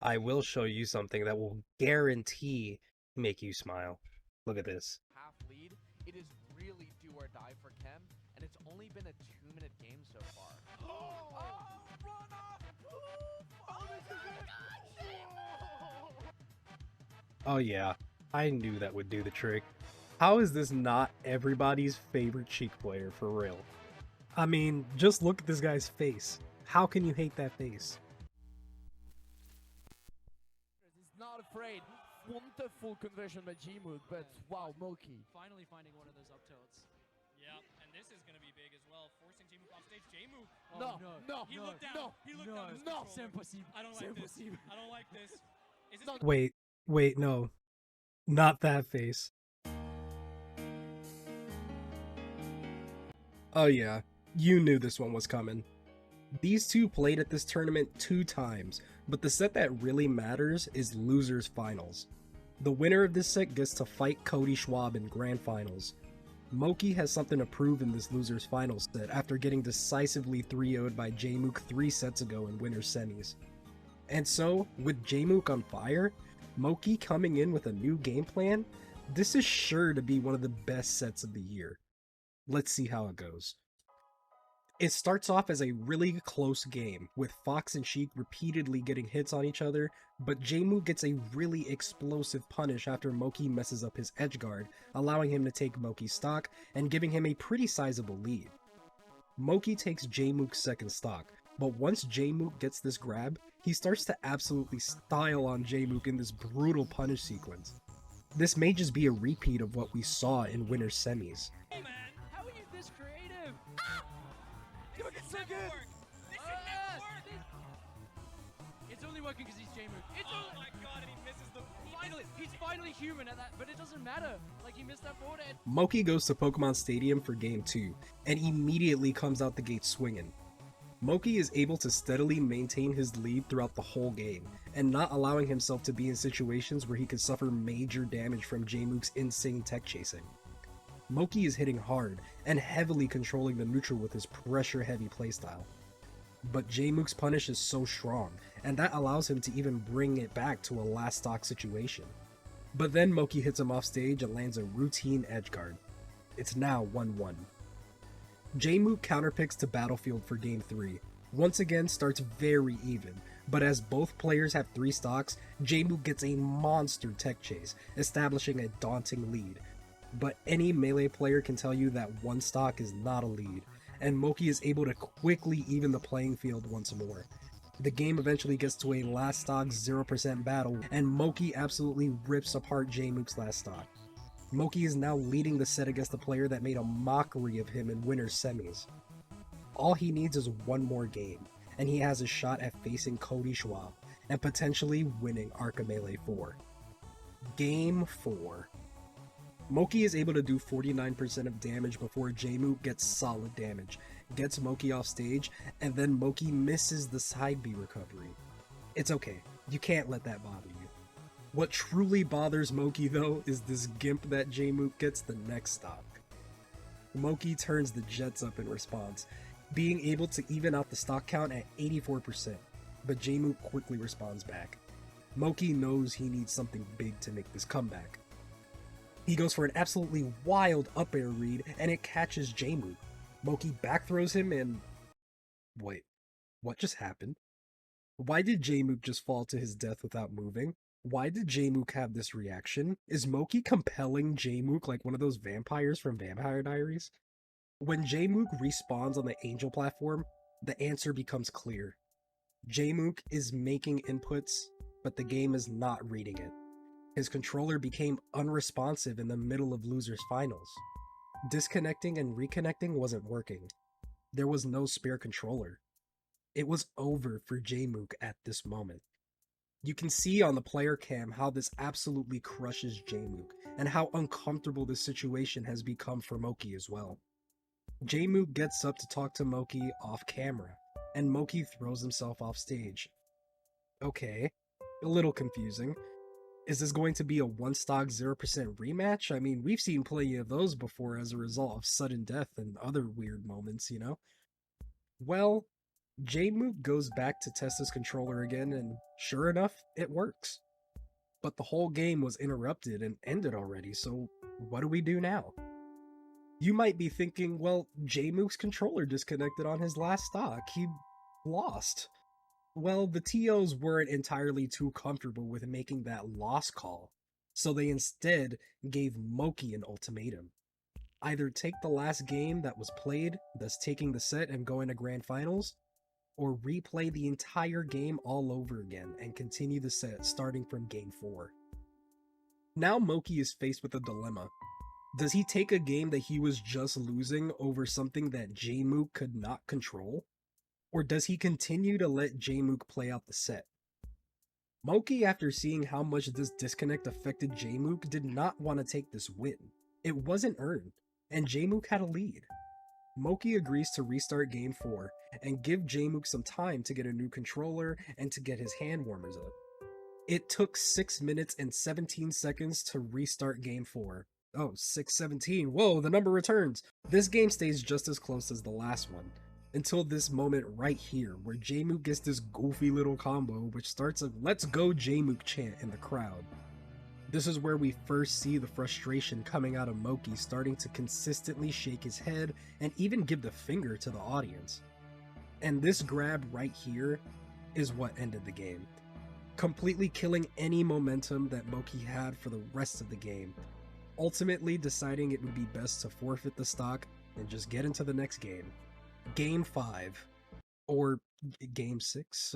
Speaker 2: I will show you something that will guarantee make you smile. Look at this.
Speaker 1: Half lead, it is really do or die for Chem, and it's only been a 2-minute game so far.
Speaker 2: Oh yeah, I knew that would do the trick. How is this not everybody's favorite Cheek player for real? I mean, just look at this guy's face. How can you hate that face?
Speaker 1: He's not afraid. Wonderful conversion by Jmook, but wow, Moky.
Speaker 14: Finally finding one of those up tilts.
Speaker 10: Yep, and this is going to be big as well, forcing Jmook off stage. Jmook. He
Speaker 1: no,
Speaker 10: looked down.
Speaker 1: no,
Speaker 10: He looked
Speaker 1: no,
Speaker 10: down. his
Speaker 1: no,
Speaker 10: controller.
Speaker 1: c'est impossible.
Speaker 10: I don't like this. I don't like this. Is this
Speaker 2: Wait, no. Not that face. Oh yeah, you knew this one was coming. These two played at this tournament 2 times, but the set that really matters is Losers Finals. The winner of this set gets to fight Cody Schwab in Grand Finals. Moky has something to prove in this Losers Finals set after getting decisively 3-0'd by Jmook 3 sets ago in Winners Semis. And so, with Jmook on fire, Moky coming in with a new game plan, this is sure to be one of the best sets of the year. Let's see how it goes. It starts off as a really close game, with Fox and Sheik repeatedly getting hits on each other, but Jmook gets a really explosive punish after Moky messes up his edge guard, allowing him to take Moky's stock and giving him a pretty sizable lead. Moky takes Jmook's second stock, but once Jmook gets this grab, he starts to absolutely style on Jmook in this brutal punish sequence. This may just be a repeat of what we saw in Winners Semis.
Speaker 10: Hey man, how are you this creative?
Speaker 1: It's so good.
Speaker 10: This should never work.
Speaker 5: It's only working because he's Jmook.
Speaker 10: Oh my god, and he misses the...
Speaker 5: He's finally human at that, but it doesn't matter. Like, he missed that forward edge.
Speaker 2: Moky goes to Pokemon Stadium for Game 2, and immediately comes out the gate swinging. Moky is able to steadily maintain his lead throughout the whole game, and not allowing himself to be in situations where he could suffer major damage from Jmook's insane tech chasing. Moky is hitting hard, and heavily controlling the neutral with his pressure-heavy playstyle. But Jmook's punish is so strong, and that allows him to even bring it back to a last stock situation. But then Moky hits him off stage and lands a routine edge guard. It's now 1-1. Jmook counterpicks to Battlefield for Game 3. Once again starts very even, but as both players have 3 stocks, Jmook gets a monster tech chase, establishing a daunting lead. But any melee player can tell you that 1 stock is not a lead, and Moky is able to quickly even the playing field once more. The game eventually gets to a last stock 0% battle, and Moky absolutely rips apart Jmook's last stock. Moky is now leading the set against the player that made a mockery of him in Winners Semis. All he needs is 1 more game, and he has a shot at facing Cody Schwab, and potentially winning Arca Melee 4. Game 4. Moky is able to do 49% of damage before Jmook gets solid damage, gets Moky off stage, and then Moky misses the side B recovery. It's okay, you can't let that bother you. What truly bothers Moky though is this gimp that Jmook gets the next stock. Moky turns the jets up in response, being able to even out the stock count at 84%, but Jmook quickly responds back. Moky knows he needs something big to make this comeback. He goes for an absolutely wild up air read, and it catches Jmook. Moky back throws him and... Wait, what just happened? Why did Jmook just fall to his death without moving? Why did Jmook have this reaction? Is Moky compelling Jmook like one of those vampires from Vampire Diaries? When Jmook respawns on the Angel platform, the answer becomes clear. Jmook is making inputs, but the game is not reading it. His controller became unresponsive in the middle of Losers Finals. Disconnecting and reconnecting wasn't working. There was no spare controller. It was over for Jmook at this moment. You can see on the player cam how this absolutely crushes Jmook, and how uncomfortable this situation has become for Moky as well. Jmook gets up to talk to Moky off camera, and Moky throws himself off stage. Okay, a little confusing. Is this going to be a 1 stock 0% rematch? I mean, we've seen plenty of those before as a result of sudden death and other weird moments, you know? Well, Jmook goes back to test his controller again, and sure enough, it works. But the whole game was interrupted and ended already, so what do we do now? You might be thinking, well, Jmook's controller disconnected on his last stock. He lost. Well, the TOs weren't entirely too comfortable with making that loss call, so they instead gave Moky an ultimatum. Either take the last game that was played, thus taking the set and going to Grand Finals, or replay the entire game all over again and continue the set starting from Game 4. Now Moky is faced with a dilemma. Does he take a game that he was just losing over something that Jmook could not control? Or does he continue to let Jmook play out the set? Moky, after seeing how much this disconnect affected Jmook, did not want to take this win. It wasn't earned, and Jmook had a lead. Moky agrees to restart Game 4 and give Jmook some time to get a new controller and to get his hand warmers up. It took 6 minutes and 17 seconds to restart Game 4. Oh, 6:17. Whoa, the number returns. This game stays just as close as the last one, until this moment right here, where Jmook gets this goofy little combo, which starts a "Let's go Jmook" chant in the crowd. This is where we first see the frustration coming out of Moky, starting to consistently shake his head and even give the finger to the audience. And this grab right here is what ended the game, completely killing any momentum that Moky had for the rest of the game, ultimately deciding it would be best to forfeit the stock and just get into the next game. Game 5, or Game 6,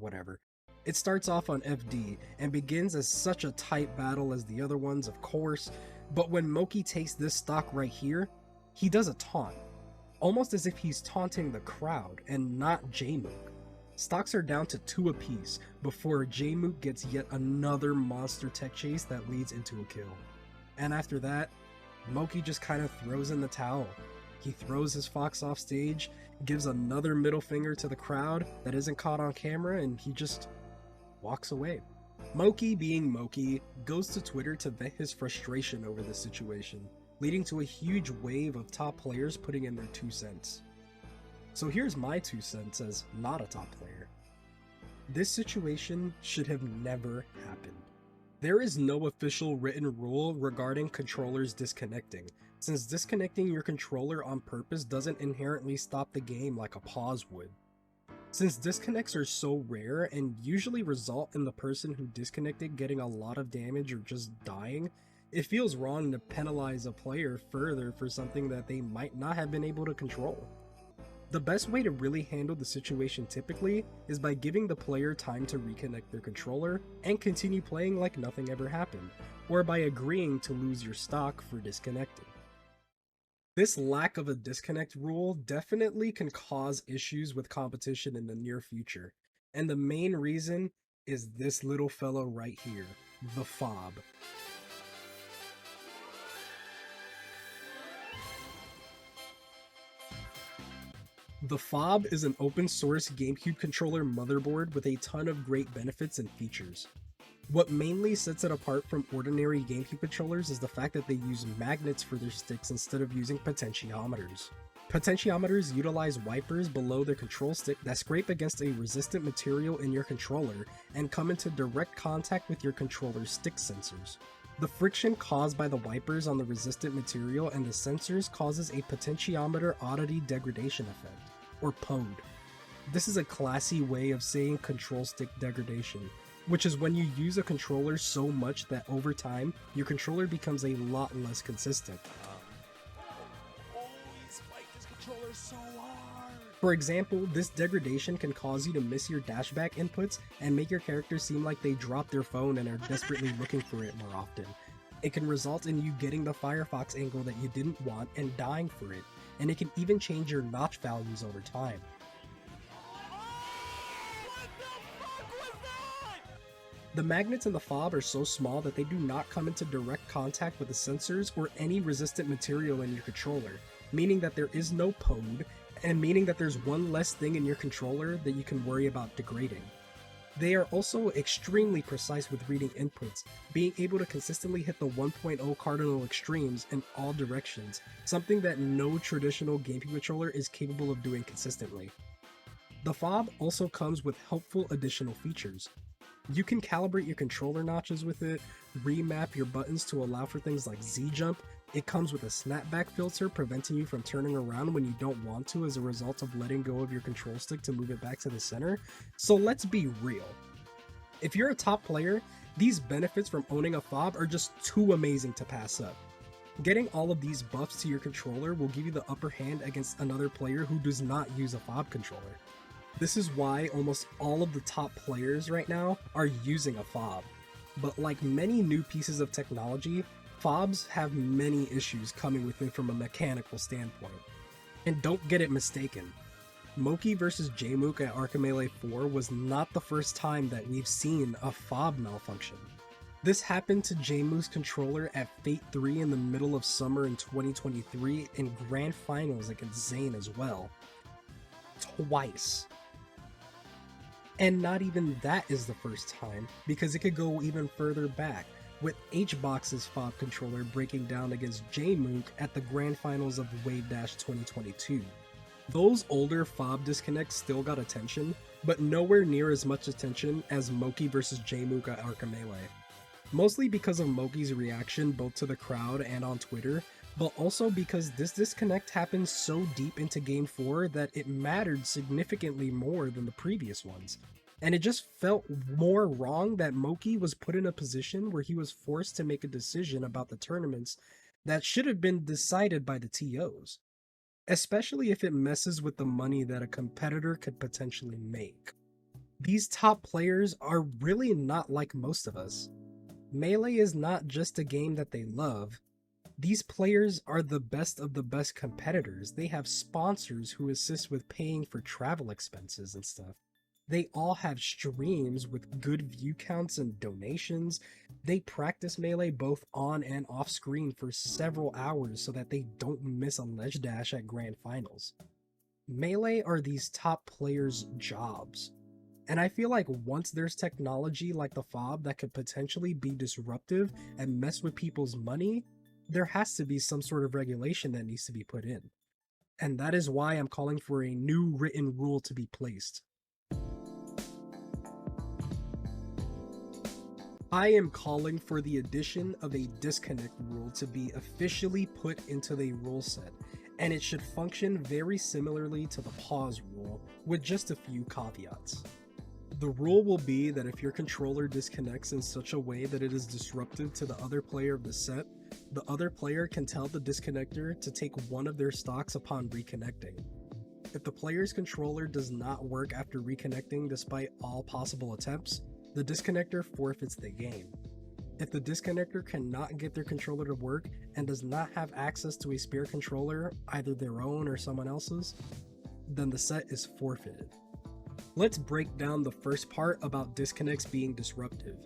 Speaker 2: whatever. It starts off on FD and begins as such a tight battle as the other ones, of course, but when Moky takes this stock right here, he does a taunt, almost as if he's taunting the crowd and not Jmook. Stocks are down to 2 apiece before Jmook gets yet another monster tech chase that leads into a kill. And after that, Moky just kind of throws in the towel. He throws his fox off stage, gives another middle finger to the crowd that isn't caught on camera, and he just walks away. Moky, being Moky, goes to Twitter to vent his frustration over this situation, leading to a huge wave of top players putting in their 2 cents. So here's my 2 cents as not a top player. This situation should have never happened. There is no official written rule regarding controllers disconnecting, since disconnecting your controller on purpose doesn't inherently stop the game like a pause would. Since disconnects are so rare and usually result in the person who disconnected getting a lot of damage or just dying, it feels wrong to penalize a player further for something that they might not have been able to control. The best way to really handle the situation typically is by giving the player time to reconnect their controller and continue playing like nothing ever happened, or by agreeing to lose your stock for disconnecting. This lack of a disconnect rule definitely can cause issues with competition in the near future, and the main reason is this little fellow right here, the Phob. The Phob is an open source GameCube controller motherboard with a ton of great benefits and features. What mainly sets it apart from ordinary GameCube controllers is the fact that they use magnets for their sticks instead of using potentiometers. Potentiometers utilize wipers below the control stick that scrape against a resistant material in your controller and come into direct contact with your controller's stick sensors. The friction caused by the wipers on the resistant material and the sensors causes a potentiometer oddity degradation effect, or POD. This is a classy way of saying control stick degradation, which is when you use a controller so much that over time, your controller becomes a lot less consistent.
Speaker 1: He spiked his controller so hard.
Speaker 2: For example, this degradation can cause you to miss your dashback inputs and make your character seem like they dropped their phone and are desperately looking for it more often. It can result in you getting the Firefox angle that you didn't want and dying for it, and it can even change your notch values over time. The magnets in the Phob are so small that they do not come into direct contact with the sensors or any resistant material in your controller, meaning that there is no POD, and meaning that there's one less thing in your controller that you can worry about degrading. They are also extremely precise with reading inputs, being able to consistently hit the 1.0 cardinal extremes in all directions, something that no traditional GameCube controller is capable of doing consistently. The Phob also comes with helpful additional features. You can calibrate your controller notches with it, remap your buttons to allow for things like Z-jump. It comes with a snapback filter preventing you from turning around when you don't want to as a result of letting go of your control stick to move it back to the center. So let's be real. If you're a top player, these benefits from owning a Phob are just too amazing to pass up. Getting all of these buffs to your controller will give you the upper hand against another player who does not use a Phob controller. This is why almost all of the top players right now are using a Phob. But like many new pieces of technology, Phobs have many issues coming with it from a mechanical standpoint. And don't get it mistaken, Moky vs Jmook at Arkham Melee 4 was not the first time that we've seen a Phob malfunction. This happened to Jmook's controller at Fate 3 in the middle of summer in 2023 in Grand Finals against Zane as well. Twice. And not even that is the first time, because it could go even further back, with Hbox's Phob controller breaking down against Jmook at the Grand Finals of Wave Dash 2022. Those older Phob disconnects still got attention, but nowhere near as much attention as Moky vs Jmook at Arkham Melee. Mostly because of Moky's reaction both to the crowd and on Twitter, but also because this disconnect happened so deep into Game 4 that it mattered significantly more than the previous ones. And it just felt more wrong that Moky was put in a position where he was forced to make a decision about the tournaments that should have been decided by the TOs. Especially if it messes with the money that a competitor could potentially make. These top players are really not like most of us. Melee is not just a game that they love. These players are the best of the best competitors. They have sponsors who assist with paying for travel expenses and stuff. They all have streams with good view counts and donations. They practice Melee both on and off screen for several hours so that they don't miss a ledge dash at Grand Finals. Melee are these top players' jobs. And I feel like once there's technology like the Phob that could potentially be disruptive and mess with people's money, there has to be some sort of regulation that needs to be put in. And that is why I'm calling for a new written rule to be placed. I am calling for the addition of a disconnect rule to be officially put into the rule set, and it should function very similarly to the pause rule, with just a few caveats. The rule will be that if your controller disconnects in such a way that it is disruptive to the other player of the set, the other player can tell the disconnector to take one of their stocks upon reconnecting. If the player's controller does not work after reconnecting despite all possible attempts, the disconnector forfeits the game. If the disconnector cannot get their controller to work and does not have access to a spare controller, either their own or someone else's, then the set is forfeited. Let's break down the first part about disconnects being disruptive.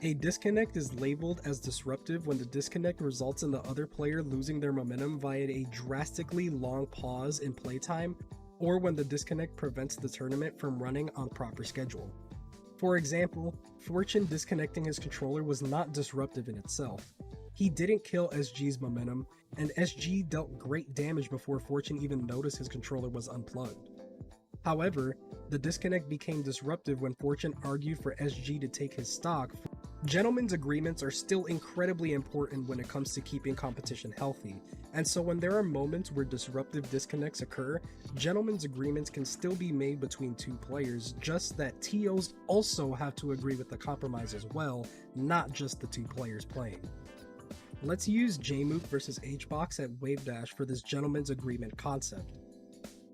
Speaker 2: A disconnect is labeled as disruptive when the disconnect results in the other player losing their momentum via a drastically long pause in playtime, or when the disconnect prevents the tournament from running on proper schedule. For example, Fortune disconnecting his controller was not disruptive in itself. He didn't kill SG's momentum, and SG dealt great damage before Fortune even noticed his controller was unplugged. However, the disconnect became disruptive when Fortune argued for SG to take his stock. Gentlemen's agreements are still incredibly important when it comes to keeping competition healthy, and so when there are moments where disruptive disconnects occur, gentlemen's agreements can still be made between two players, just that TOs also have to agree with the compromise as well, not just the two players playing. Let's use Jmook vs Hbox at Wave Dash for this gentlemen's agreement concept.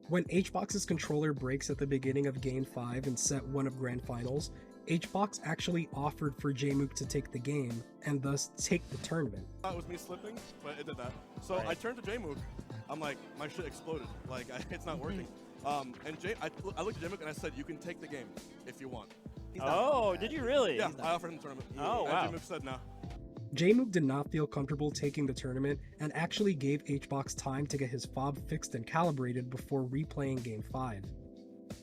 Speaker 2: When Hbox's controller breaks at the beginning of Game 5 in Set 1 of Grand Finals, Hbox actually offered for Jmook to take the game, and thus take the tournament.
Speaker 1: It was me slipping, but it did that. So
Speaker 6: Right.
Speaker 1: I turned to Jmook, I'm like, my shit exploded, like, it's not working. I looked at Jmook and I said, you can take the game if you want.
Speaker 7: Oh, did you really?
Speaker 1: Yeah, I offered him the tournament.
Speaker 7: Oh,
Speaker 1: and
Speaker 7: wow.
Speaker 1: Jmook said no.
Speaker 2: Jmook did not feel comfortable taking the tournament and actually gave Hbox time to get his Phob fixed and calibrated before replaying Game 5.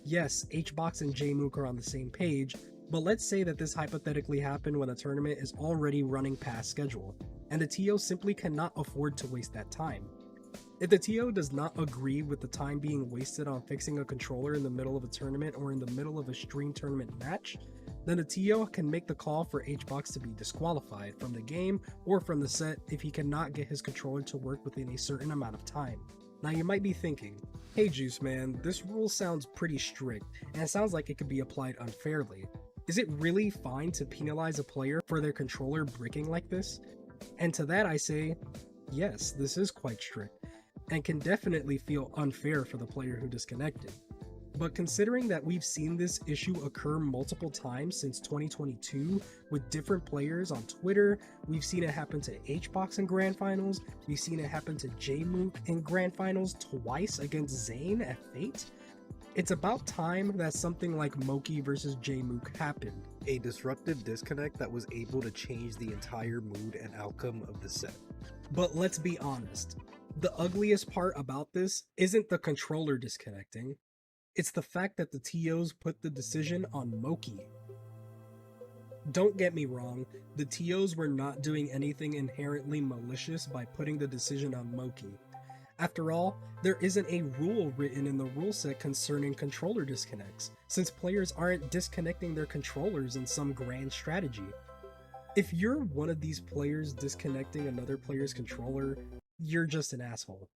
Speaker 2: Yes, Hbox and Jmook are on the same page, but let's say that this hypothetically happened when the tournament is already running past schedule, and the TO simply cannot afford to waste that time. If the TO does not agree with the time being wasted on fixing a controller in the middle of a tournament or in the middle of a stream tournament match, then the TO can make the call for Hbox to be disqualified from the game or from the set if he cannot get his controller to work within a certain amount of time. Now you might be thinking, hey Juice Man, this rule sounds pretty strict and it sounds like it could be applied unfairly. Is it really fine to penalize a player for their controller breaking like this? And to that I say, yes, this is quite strict, and can definitely feel unfair for the player who disconnected. But considering that we've seen this issue occur multiple times since 2022 with different players on Twitter, we've seen it happen to Hbox in Grand Finals, we've seen it happen to Jmook in Grand Finals twice against Zane at Fate, it's about time that something like Moky versus Jmook happened.
Speaker 14: A disruptive disconnect that was able to change the entire mood and outcome of the set.
Speaker 2: But let's be honest, the ugliest part about this isn't the controller disconnecting, it's the fact that the TOs put the decision on Moky. Don't get me wrong, the TOs were not doing anything inherently malicious by putting the decision on Moky. After all, there isn't a rule written in the rule set concerning controller disconnects, since players aren't disconnecting their controllers in some grand strategy. If you're one of these players disconnecting another player's controller, you're just an asshole.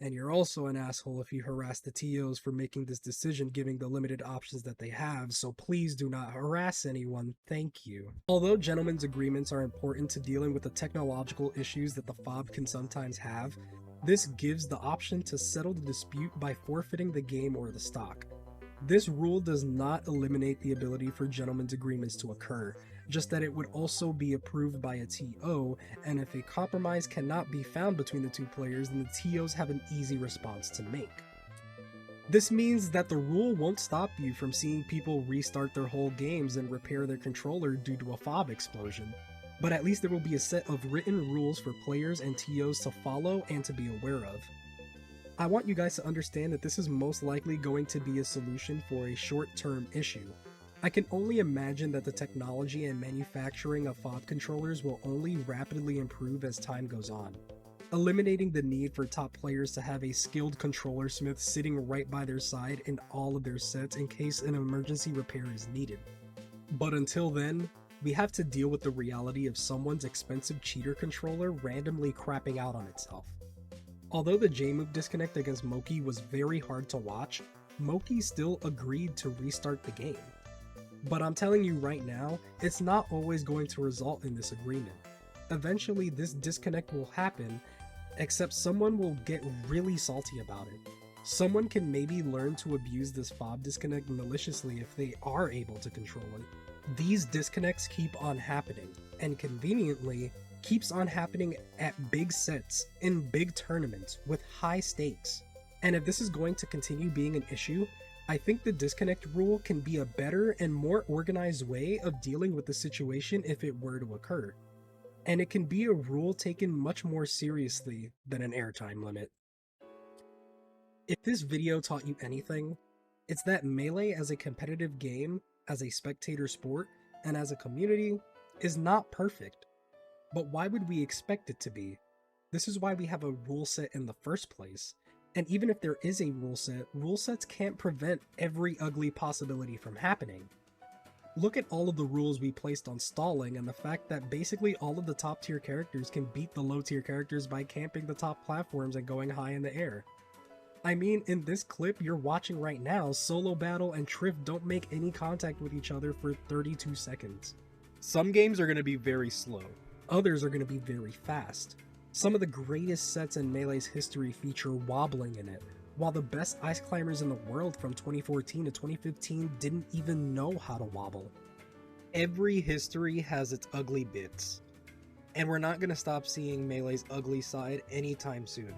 Speaker 2: And you're also an asshole if you harass the TOs for making this decision given the limited options that they have, so please do not harass anyone, thank you. Although gentlemen's agreements are important to dealing with the technological issues that the Phob can sometimes have, this gives the option to settle the dispute by forfeiting the game or the stock. This rule does not eliminate the ability for gentlemen's agreements to occur, just that it would also be approved by a TO, and if a compromise cannot be found between the two players, then the TOs have an easy response to make. This means that the rule won't stop you from seeing people restart their whole games and repair their controller due to a Phob explosion, but at least there will be a set of written rules for players and TOs to follow and to be aware of. I want you guys to understand that this is most likely going to be a solution for a short-term issue. I can only imagine that the technology and manufacturing of Phob controllers will only rapidly improve as time goes on, eliminating the need for top players to have a skilled controller smith sitting right by their side in all of their sets in case an emergency repair is needed. But until then, we have to deal with the reality of someone's expensive cheater controller randomly crapping out on itself. Although the Jmook disconnect against Moky was very hard to watch, Moky still agreed to restart the game. But I'm telling you right now, it's not always going to result in this agreement. Eventually this disconnect will happen, except someone will get really salty about it. Someone can maybe learn to abuse this Phob disconnect maliciously if they are able to control it. These disconnects keep on happening, and conveniently, keeps on happening at big sets, in big tournaments, with high stakes. And if this is going to continue being an issue, I think the disconnect rule can be a better and more organized way of dealing with the situation if it were to occur. And it can be a rule taken much more seriously than an airtime limit. If this video taught you anything, it's that Melee as a competitive game, as a spectator sport, and as a community, is not perfect. But why would we expect it to be? This is why we have a rule set in the first place. And even if there is a rule set, rule sets can't prevent every ugly possibility from happening. Look at all of the rules we placed on stalling and the fact that basically all of the top tier characters can beat the low tier characters by camping the top platforms and going high in the air. I mean, in this clip you're watching right now, Solo Battle and Triff don't make any contact with each other for 32 seconds.
Speaker 14: Some games are going to be very slow.
Speaker 2: Others are going to be very fast. Some of the greatest sets in Melee's history feature wobbling in it, while the best ice climbers in the world from 2014 to 2015 didn't even know how to wobble.
Speaker 14: Every history has its ugly bits, and we're not going to stop seeing Melee's ugly side anytime soon.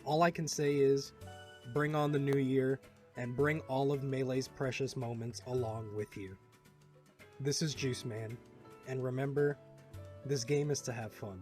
Speaker 14: All I can say is, bring on the new year, and bring all of Melee's precious moments along with you. This is Juice Man, and remember, this game is to have fun.